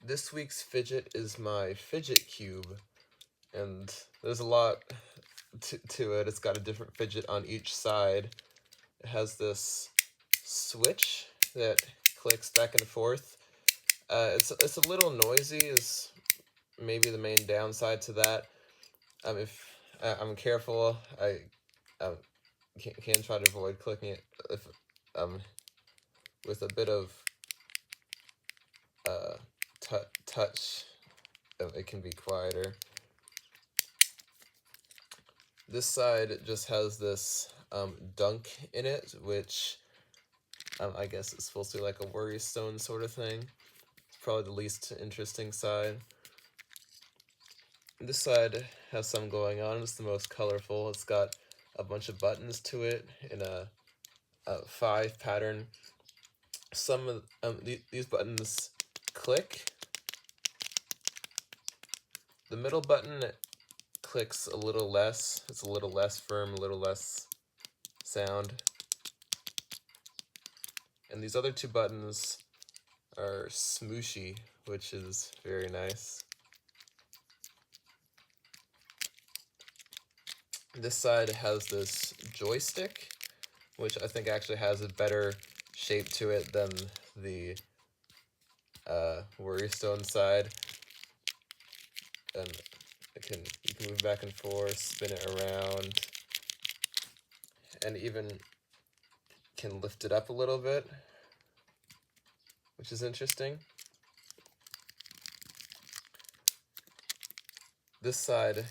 This week's fidget is my fidget cube, and there's a lot to it. It's got a different fidget on each side. It has this switch that clicks back and forth. It's a little noisy is maybe the main downside to that. If I'm careful, I can try to avoid clicking it if with a bit of touch, it can be quieter. This side just has this dunk in it, which I guess is supposed to be like a worry stone sort of thing. It's probably the least interesting side. This side has some going on. It's the most colorful. It's got a bunch of buttons to it in a 5 pattern. Some of these buttons click. The middle button clicks a little less. It's a little less firm, a little less sound. And these other 2 buttons are smooshy, which is very nice. This side has this joystick, which I think actually has a better shape to it than the Worrystone side. And you can move back and forth, spin it around, and even can lift it up a little bit, which is interesting. This side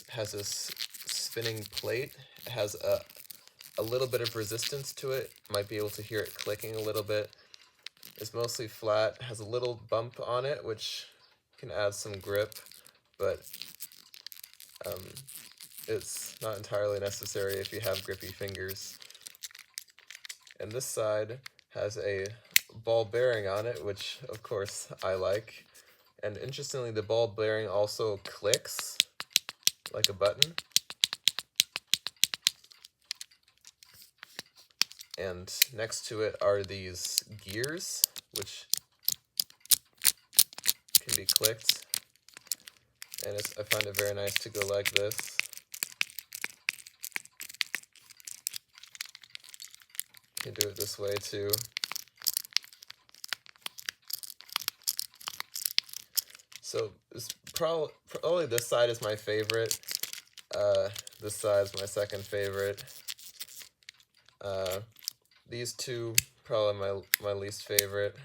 has this spinning plate. It has a little bit of resistance to it. Might be able to hear it clicking a little bit. It's mostly flat, has a little bump on it, which can add some grip, but it's not entirely necessary if you have grippy fingers. And this side has a ball bearing on it, which of course I like. And interestingly, the ball bearing also clicks like a button. And next to it are these gears, which can be clicked. And I find it very nice to go like this. You can do it this way too. So it's probably this side is my favorite. This side is my second favorite. These 2 probably my least favorite.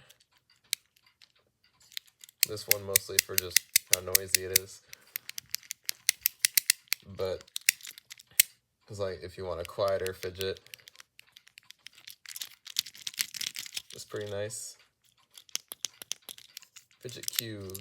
This one mostly for just how noisy it is. But it's like if you want a quieter fidget, it's pretty nice. Fidget cube.